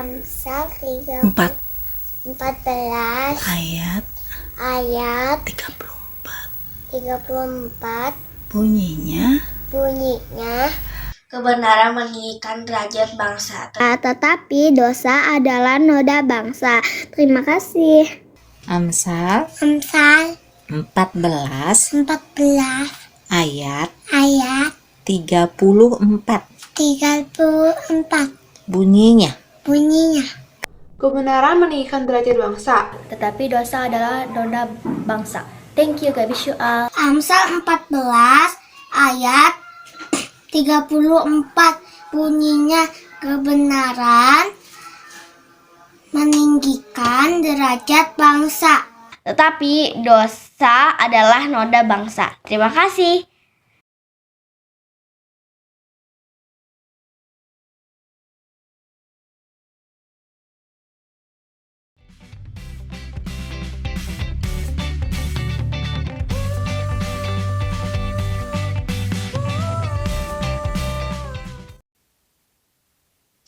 Amsal 4 14 ayat ayat 34. 34 Bunyinya, Kebenaran meninggikan derajat bangsa, tetapi dosa adalah noda bangsa. Terima kasih. Amsal Amsal 14 14 ayat ayat 34. 34 Bunyinya, Kebenaran meninggikan derajat bangsa. Tetapi dosa adalah noda bangsa. Thank you, God bless you all. Amsal 14 ayat 34 bunyinya, kebenaran meninggikan derajat bangsa. Tetapi dosa adalah noda bangsa. Terima kasih.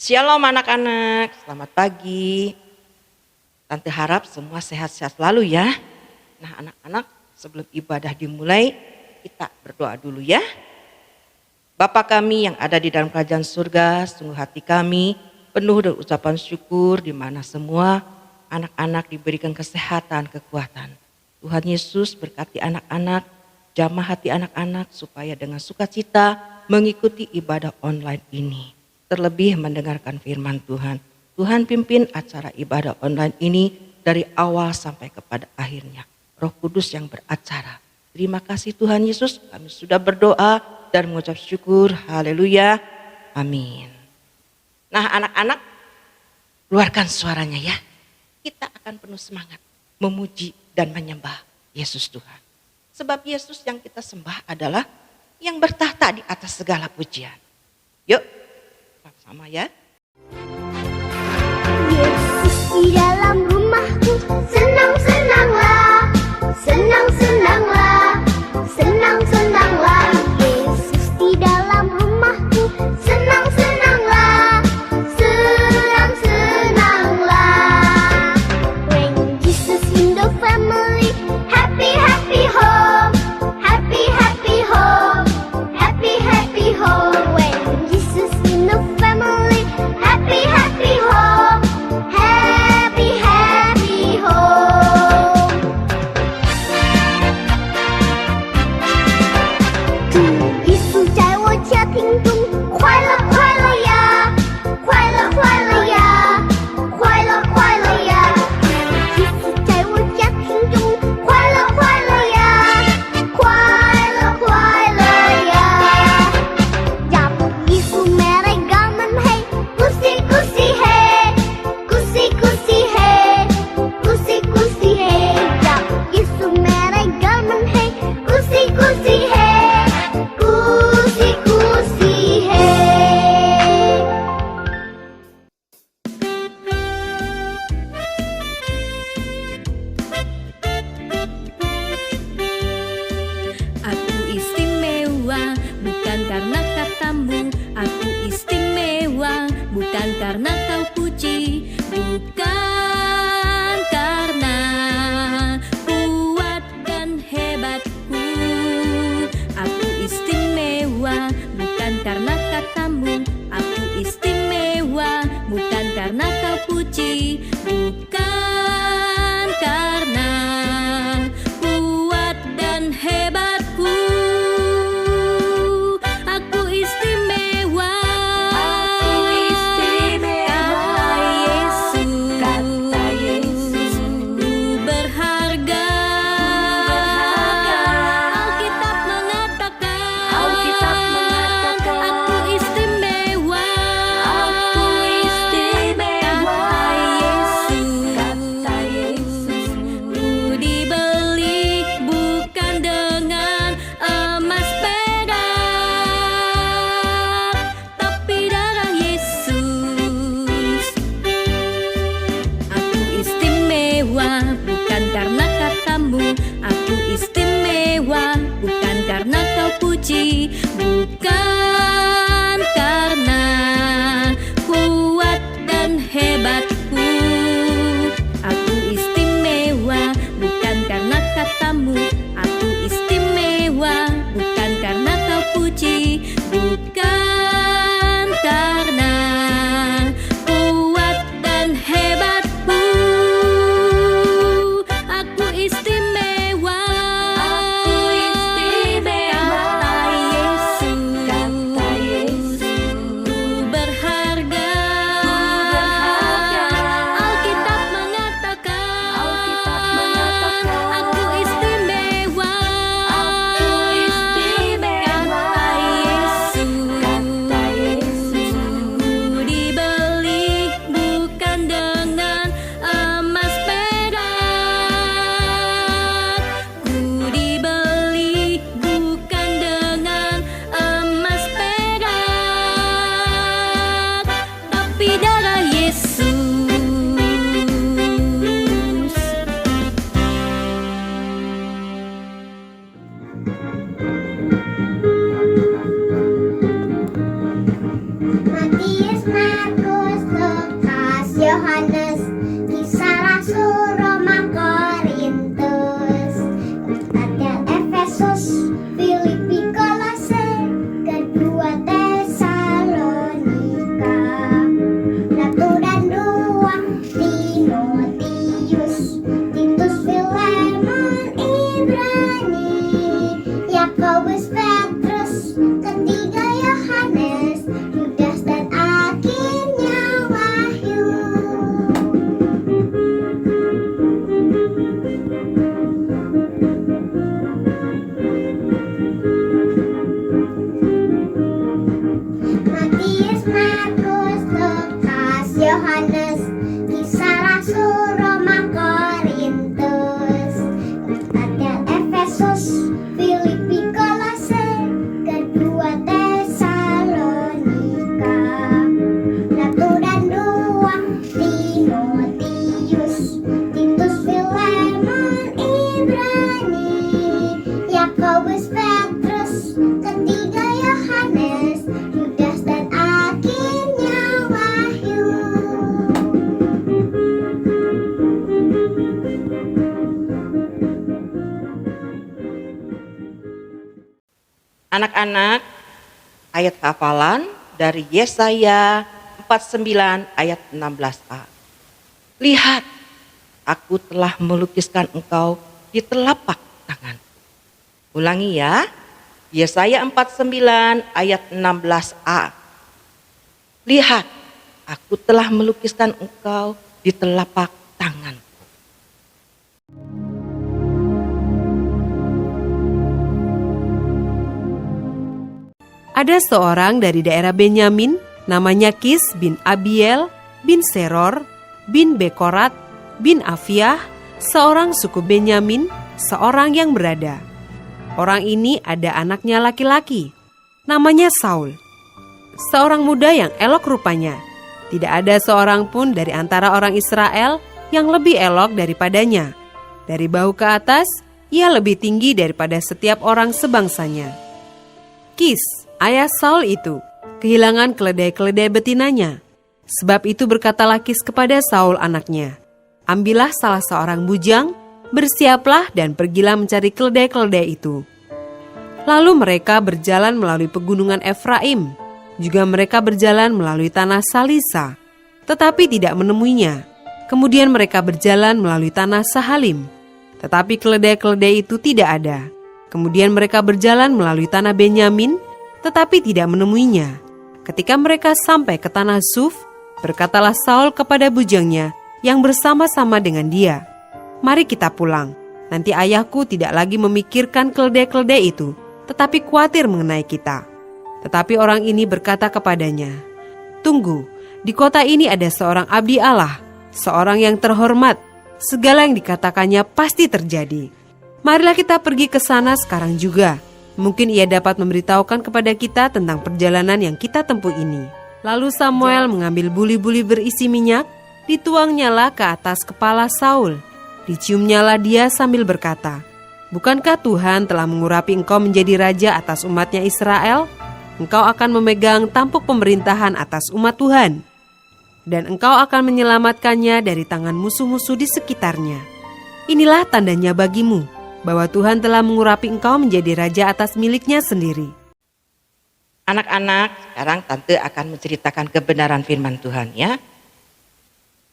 Shalom anak-anak, selamat pagi. Tante harap semua sehat-sehat selalu ya. Nah anak-anak, sebelum ibadah dimulai, kita berdoa dulu ya. Bapa kami yang ada di dalam kerajaan surga, sungguh hati kami penuh dengan ucapan syukur di mana semua anak-anak diberikan kesehatan, kekuatan. Tuhan Yesus berkati anak-anak, jamah hati anak-anak supaya dengan sukacita mengikuti ibadah online ini. Terlebih mendengarkan firman Tuhan. Tuhan pimpin acara ibadah online ini dari awal sampai kepada akhirnya. Roh Kudus yang beracara. Terima kasih Tuhan Yesus, kami sudah berdoa dan mengucap syukur. Haleluya. Amin. Nah anak-anak, keluarkan suaranya ya. Kita akan penuh semangat memuji dan menyembah Yesus Tuhan. Sebab Yesus yang kita sembah adalah yang bertahta di atas segala pujian. Yuk. Sama ya. Yesus di dalam rumahku, senang-senanglah, senang-senanglah, senang-senanglah. Yesus di dalam rumahku, senang-senanglah, senang-senanglah. When Jesus in the family, happy happy home, happy happy home, happy happy home. When Jesus in the family, happy happy home, happy happy home. 主耶稣在我家庭中，快乐快乐呀，快乐快乐呀，快乐快乐呀。主耶稣在我家庭中，快乐快乐呀，快乐快乐呀。Jab Yesu meregaman hey, kusi kusi hey, kusi kusi hey, kusi kusi hey. Jab Yesu meregaman hey, kusi kusi hey, kusi kusi hey. Aku istimewa bukan karena katamu. Aku istimewa bukan karena kau puji. Bukan karena kuat dan hebatku. Aku istimewa bukan karena katamu. Aku istimewa bukan karena kau puji. Bukan karena kuat dan hebatku. Aku istimewa. Kata Yesus. Ku berharga. Alkitab mengatakan. Aku ketiga Yohanes, Yudas dan akhirnya Wahyu. Matius, Markus, Lukas, Yohanes, Kisah Rasul, Roma, Korintus, Galatia, Efesus, Filipi, Kolose, kedua Tesalonika, 1 dan 2 Timotius, Titus, Filemon, Ibrani, Yakobus, Petrus, ketiga Yohanes, Yudas dan akhirnya Wahyu. Anak-anak, ayat hafalan dari Yesaya 49 ayat 16a. Lihat, aku telah melukiskan engkau di telapak tangan. Ulangi ya, Yesaya 49 ayat 16a. Lihat, aku telah melukiskan engkau di telapak tangan. Ada seorang dari daerah Benyamin, namanya Kis bin Abiel, bin Seror, bin Bekorat, bin Afiah, seorang suku Benyamin, seorang yang berada. Orang ini ada anaknya laki-laki, namanya Saul. Seorang muda yang elok rupanya. Tidak ada seorang pun dari antara orang Israel yang lebih elok daripadanya. Dari bahu ke atas, ia lebih tinggi daripada setiap orang sebangsanya. Kis, ayah Saul itu, kehilangan keledai-keledai betinanya. Sebab itu berkatalah Kis kepada Saul anaknya, ambillah salah seorang bujang, bersiaplah dan pergilah mencari keledai-keledai itu. Lalu mereka berjalan melalui pegunungan Efraim, juga mereka berjalan melalui tanah Salisa, tetapi tidak menemuinya. Kemudian mereka berjalan melalui tanah Sahalim, tetapi keledai-keledai itu tidak ada. Kemudian mereka berjalan melalui tanah Benyamin, tetapi tidak menemuinya. Ketika mereka sampai ke tanah Zuf, berkatalah Saul kepada bujangnya yang bersama-sama dengan dia, mari kita pulang. Nanti ayahku tidak lagi memikirkan keledai-keledai itu, tetapi khawatir mengenai kita. Tetapi orang ini berkata kepadanya, tunggu, di kota ini ada seorang abdi Allah, seorang yang terhormat. Segala yang dikatakannya pasti terjadi. Marilah kita pergi ke sana sekarang juga. Mungkin ia dapat memberitahukan kepada kita tentang perjalanan yang kita tempuh ini. Lalu Samuel mengambil buli-buli berisi minyak, dituangnyalah ke atas kepala Saul. Diciumnyalah dia sambil berkata, bukankah Tuhan telah mengurapi engkau menjadi raja atas umatnya Israel? Engkau akan memegang tampuk pemerintahan atas umat Tuhan. Dan engkau akan menyelamatkannya dari tangan musuh-musuh di sekitarnya. Inilah tandanya bagimu, bahwa Tuhan telah mengurapi engkau menjadi raja atas miliknya sendiri. Anak-anak, sekarang Tante akan menceritakan kebenaran firman Tuhan ya.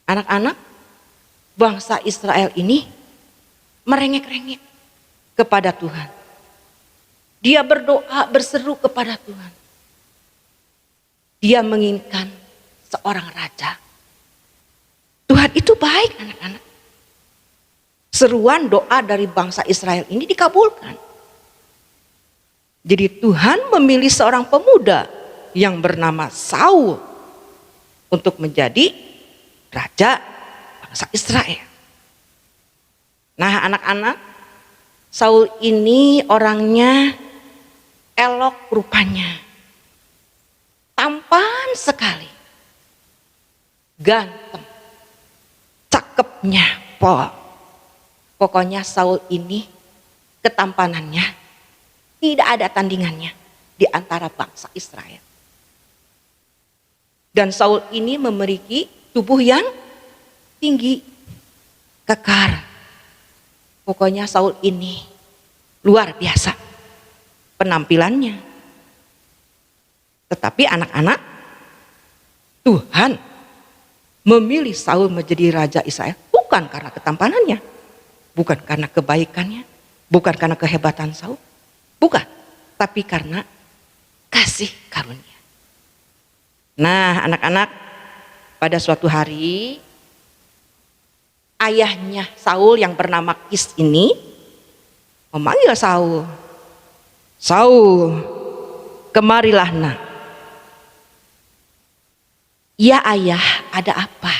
Anak-anak, bangsa Israel ini merengek-rengek kepada Tuhan. Dia berdoa, berseru kepada Tuhan. Dia menginginkan seorang raja. Tuhan itu baik, anak-anak. Seruan doa dari bangsa Israel ini dikabulkan. Jadi Tuhan memilih seorang pemuda yang bernama Saul untuk menjadi raja bangsa Israel. Nah anak-anak, Saul ini orangnya elok rupanya, tampan sekali, ganteng, cakepnya Pokoknya Saul ini ketampanannya tidak ada tandingannya di antara bangsa Israel. Dan Saul ini memiliki tubuh yang tinggi, kekar. Pokoknya Saul ini luar biasa penampilannya. Tetapi anak-anak, Tuhan memilih Saul menjadi raja Israel bukan karena ketampanannya, bukan karena kebaikannya, bukan karena kehebatan Saul, bukan, tapi karena kasih karunia. Nah, anak-anak, pada suatu hari ayahnya Saul yang bernama Kis ini memanggil Saul. Saul, kemarilah nak. Ya ayah, ada apa?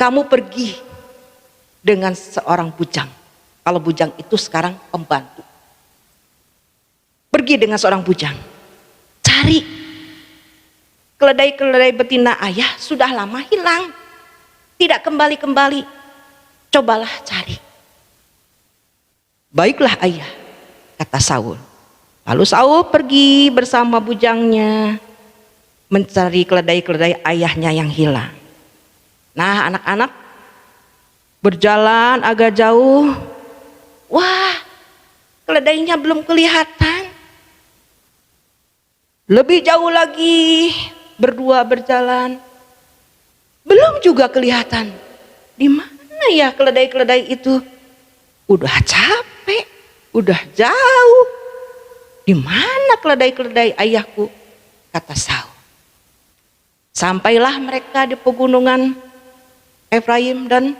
Kamu pergi dengan seorang bujang. Kalau bujang itu sekarang pembantu. Pergi dengan seorang bujang. Cari keledai-keledai betina ayah sudah lama hilang. Tidak kembali-kembali. Cobalah cari. Baiklah ayah, kata Saul. Lalu Saul pergi bersama bujangnya mencari keledai-keledai ayahnya yang hilang. Nah, anak-anak berjalan agak jauh. Wah, keledainya belum kelihatan. Lebih jauh lagi berdua berjalan. Belum juga kelihatan. Di mana ya keledai-keledai itu? Udah capek, udah jauh. Di mana keledai-keledai ayahku? Kata Saul. Sampailah mereka di pegunungan Efraim dan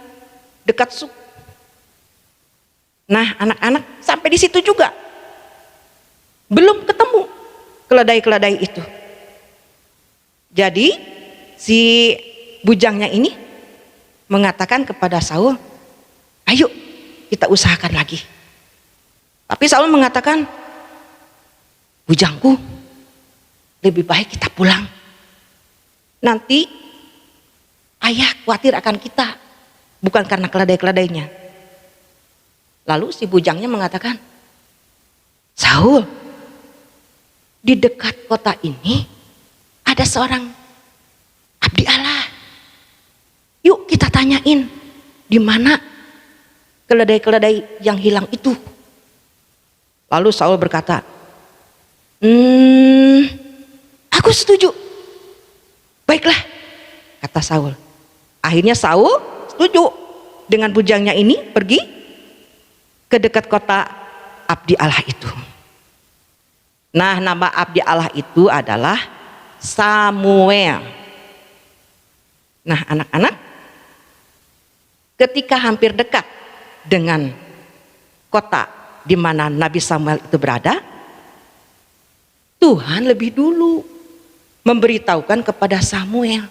dekat Suk. Nah, anak-anak sampai di situ juga belum ketemu keledai-keledai itu. Jadi si bujangnya ini mengatakan kepada Saul, ayo kita usahakan lagi. Tapi Saul mengatakan, bujangku, lebih baik kita pulang. Nanti ayah khawatir akan kita, bukan karena keledai-keledainya. Lalu si bujangnya mengatakan, Saul, di dekat kota ini ada seorang abdi Allah. Yuk kita tanyain di mana keledai-keledai yang hilang itu. Lalu Saul berkata, aku setuju. Baiklah, kata Saul. Akhirnya Saul setuju dengan bujangnya ini pergi ke dekat kota abdi Allah itu. Nah, nama abdi Allah itu adalah Samuel. Nah, anak-anak, ketika hampir dekat dengan kota di mana Nabi Samuel itu berada, Tuhan lebih dulu memberitahukan kepada Samuel,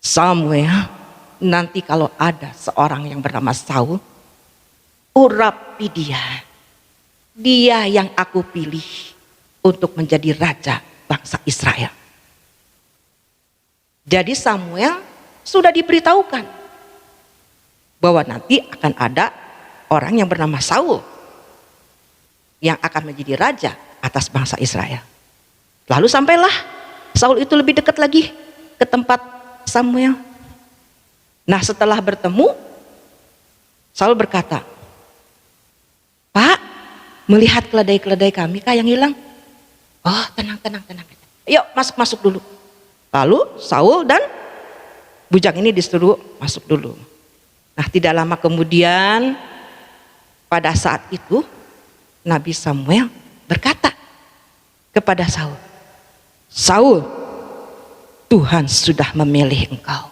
Samuel, nanti kalau ada seorang yang bernama Saul, urapi dia. Dia yang aku pilih untuk menjadi raja bangsa Israel. Jadi Samuel sudah diberitahukan bahwa nanti akan ada orang yang bernama Saul yang akan menjadi raja atas bangsa Israel. Lalu sampailah Saul itu lebih dekat lagi ke tempat Samuel. Nah, setelah bertemu, Saul berkata, Pak, melihat keledai-keledai kami kah yang hilang? Oh, tenang. Yuk masuk dulu. Lalu Saul dan bujang ini disuruh masuk dulu. Nah, tidak lama kemudian pada saat itu Nabi Samuel berkata kepada Saul, Saul, Tuhan sudah memilih engkau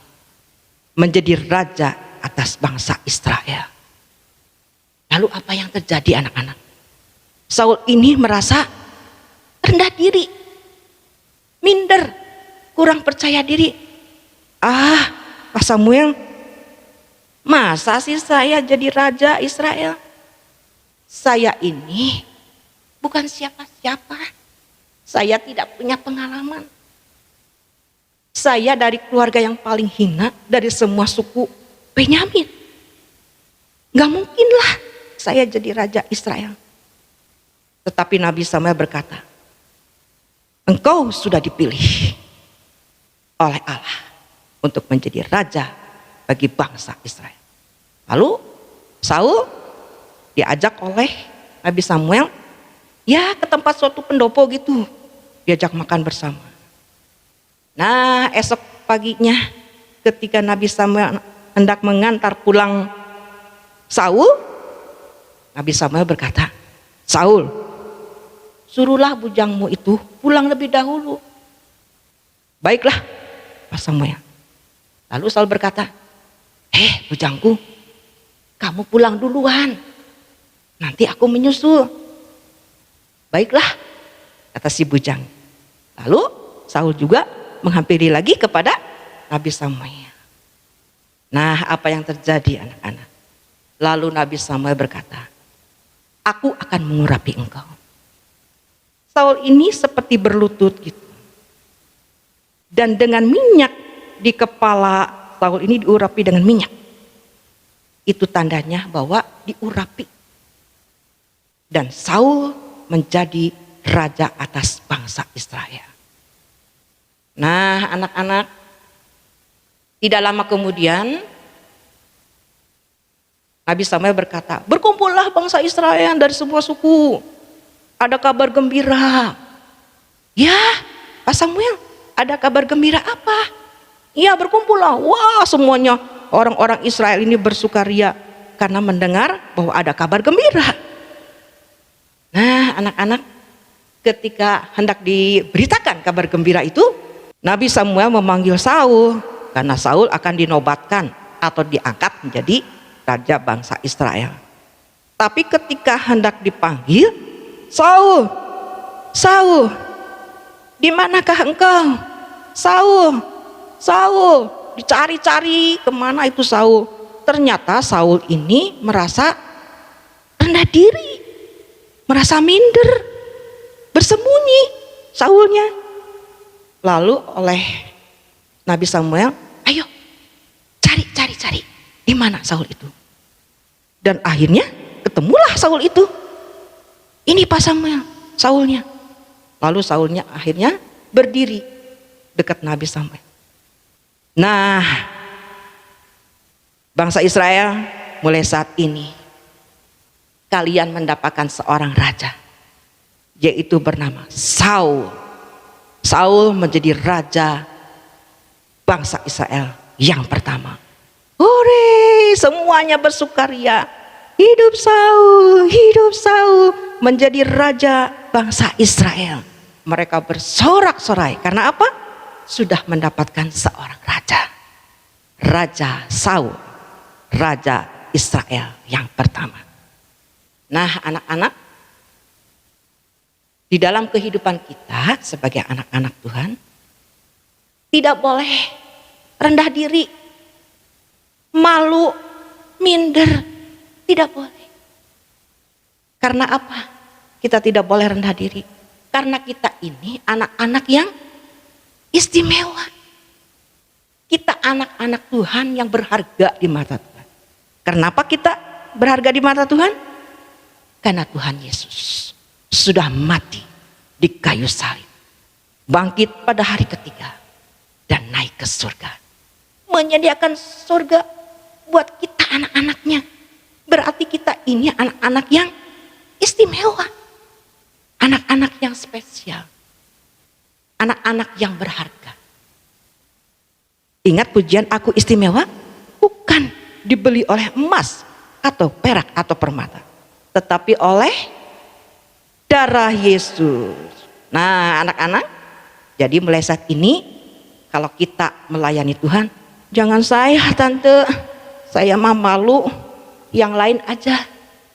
menjadi raja atas bangsa Israel. Lalu apa yang terjadi anak-anak? Saul ini merasa rendah diri, minder, kurang percaya diri. Pak Samuel, masa sih saya jadi raja Israel? Saya ini bukan siapa-siapa. Saya tidak punya pengalaman. Saya dari keluarga yang paling hina dari semua suku Benyamin. Gak mungkinlah saya jadi raja Israel. Tetapi Nabi Samuel berkata, engkau sudah dipilih oleh Allah untuk menjadi raja bagi bangsa Israel. Lalu Saul diajak oleh Nabi Samuel ya ke tempat suatu pendopo gitu, diajak makan bersama. Nah, esok paginya ketika Nabi Samuel hendak mengantar pulang Saul, Nabi Samuel berkata, Saul, suruhlah bujangmu itu pulang lebih dahulu. Baiklah, Pak Samuel. Lalu Saul berkata, bujangku, kamu pulang duluan, nanti aku menyusul. Baiklah, kata si bujang. Lalu Saul juga menghampiri lagi kepada Nabi Samuel. Nah, apa yang terjadi anak-anak? Lalu Nabi Samuel berkata, aku akan mengurapi engkau. Saul ini seperti berlutut gitu. Dan dengan minyak di kepala Saul ini diurapi dengan minyak. Itu tandanya bahwa diurapi. Dan Saul menjadi raja atas bangsa Israel. Nah, anak-anak, tidak lama kemudian Nabi Samuel berkata, berkumpullah bangsa Israel dari semua suku. Ada kabar gembira. Ya, Pak Samuel, ada kabar gembira apa? Ya, berkumpullah. Wah, semuanya orang-orang Israel ini bersukaria karena mendengar bahwa ada kabar gembira. Nah, anak-anak, ketika hendak diberitakan kabar gembira itu, Nabi Samuel memanggil Saul karena Saul akan dinobatkan atau diangkat menjadi raja bangsa Israel. Tapi ketika hendak dipanggil, Saul, Saul, di manakah engkau? Saul, Saul, dicari-cari kemana itu Saul. Ternyata Saul ini merasa rendah diri, merasa minder, bersembunyi Saulnya. Lalu oleh Nabi Samuel, ayo cari, di mana Saul itu? Dan akhirnya ketemulah Saul itu. Ini Pak Samuel, Saulnya. Lalu Saulnya akhirnya berdiri dekat Nabi Samuel. Nah, bangsa Israel mulai saat ini kalian mendapatkan seorang raja, yaitu bernama Saul. Saul menjadi raja bangsa Israel yang pertama. Hore, semuanya bersukaria. Hidup Saul menjadi raja bangsa Israel. Mereka bersorak-sorai karena apa? Sudah mendapatkan seorang raja. Raja Saul, raja Israel yang pertama. Nah, anak-anak, di dalam kehidupan kita sebagai anak-anak Tuhan, tidak boleh rendah diri, malu, minder, tidak boleh. Karena apa? Kita tidak boleh rendah diri. Karena kita ini anak-anak yang istimewa. Kita anak-anak Tuhan yang berharga di mata Tuhan. Kenapa kita berharga di mata Tuhan? Karena Tuhan Yesus sudah mati di kayu salib, bangkit pada hari ketiga, dan naik ke surga. Menyediakan surga buat kita anak-anaknya. Berarti kita ini anak-anak yang istimewa. Anak-anak yang spesial. Anak-anak yang berharga. Ingat pujian aku istimewa? Bukan dibeli oleh emas atau perak atau permata, tetapi oleh darah Yesus. Nah, anak-anak, jadi mulai saat ini kalau kita melayani Tuhan, jangan saya tante, saya mah malu, yang lain aja.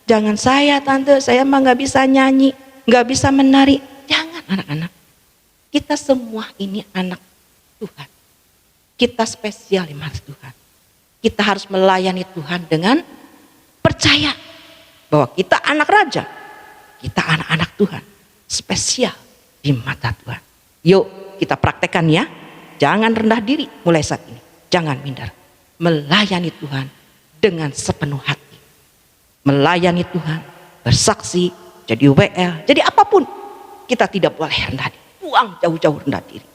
Jangan saya tante, saya mah gak bisa nyanyi, gak bisa menari. Jangan anak-anak, kita semua ini anak Tuhan. Kita spesial di mata Tuhan. Kita harus melayani Tuhan dengan percaya bahwa kita anak raja, kita anak-anak Tuhan, spesial di mata Tuhan. Yuk kita praktekkan ya, jangan rendah diri mulai saat ini, jangan minder. Melayani Tuhan dengan sepenuh hati, melayani Tuhan, bersaksi, jadi WL, jadi apapun, kita tidak boleh rendah diri, buang jauh-jauh rendah diri,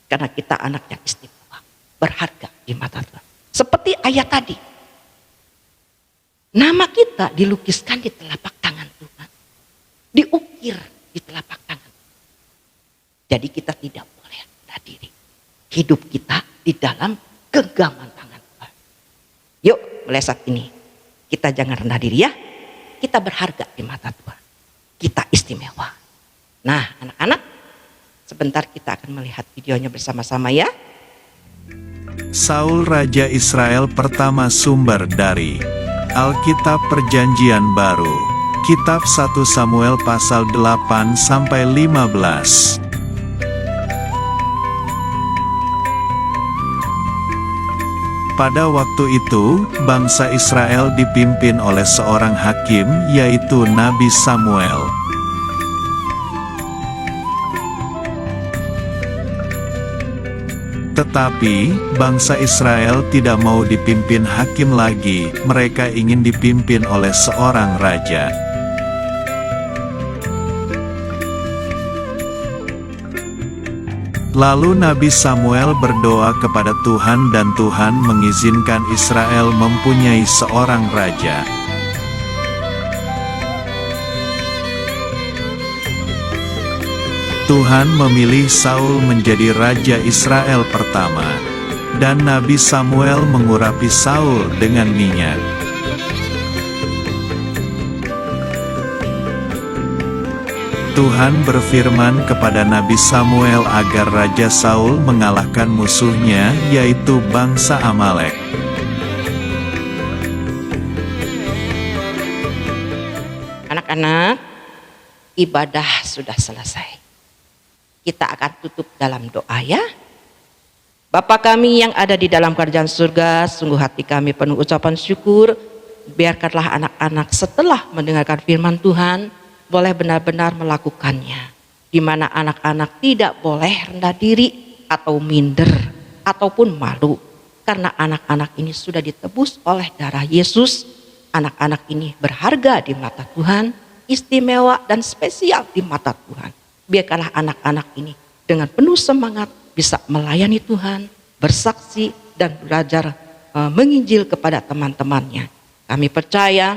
karena kita anak yang istimewa, berharga di mata Tuhan. Seperti ayat tadi, nama kita dilukiskan di telapak tangan Tuhan, diukir di telapak tangan. Jadi kita tidak boleh rendah diri. Hidup kita di dalam genggaman tangan Tuhan. Yuk mulai saat ini kita jangan rendah diri ya. Kita berharga di mata Tuhan. Kita istimewa. Nah, anak-anak, sebentar kita akan melihat videonya bersama-sama ya. Saul Raja Israel pertama, sumber dari Alkitab Perjanjian Baru, Kitab 1 Samuel pasal 8-15. Pada waktu itu, bangsa Israel dipimpin oleh seorang hakim, yaitu Nabi Samuel. Tetapi, bangsa Israel tidak mau dipimpin hakim lagi, mereka ingin dipimpin oleh seorang raja. Lalu Nabi Samuel berdoa kepada Tuhan dan Tuhan mengizinkan Israel mempunyai seorang raja. Tuhan memilih Saul menjadi raja Israel pertama, dan Nabi Samuel mengurapi Saul dengan minyak. Tuhan berfirman kepada Nabi Samuel agar Raja Saul mengalahkan musuhnya, yaitu bangsa Amalek. Anak-anak, ibadah sudah selesai. Kita akan tutup dalam doa ya. Bapa kami yang ada di dalam kerajaan surga, sungguh hati kami penuh ucapan syukur. Biarkanlah anak-anak setelah mendengarkan firman Tuhan, boleh benar-benar melakukannya. Di mana anak-anak tidak boleh rendah diri atau minder ataupun malu. Karena anak-anak ini sudah ditebus oleh darah Yesus. Anak-anak ini berharga di mata Tuhan, istimewa dan spesial di mata Tuhan. Biarkanlah anak-anak ini dengan penuh semangat bisa melayani Tuhan, bersaksi dan belajar menginjil kepada teman-temannya. Kami percaya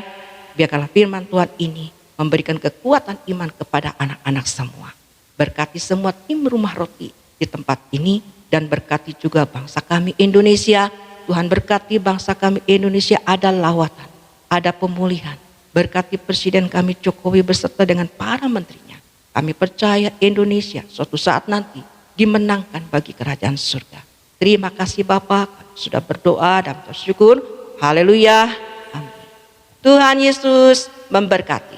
biarkanlah firman Tuhan ini memberikan kekuatan iman kepada anak-anak semua. Berkati semua tim Rumah Roti di tempat ini dan berkati juga bangsa kami Indonesia. Tuhan berkati bangsa kami Indonesia, ada lawatan, ada pemulihan. Berkati Presiden kami Jokowi beserta dengan para menterinya. Kami percaya Indonesia suatu saat nanti dimenangkan bagi kerajaan surga. Terima kasih Bapak, kami sudah berdoa dan bersyukur. Haleluya. Amin. Tuhan Yesus memberkati.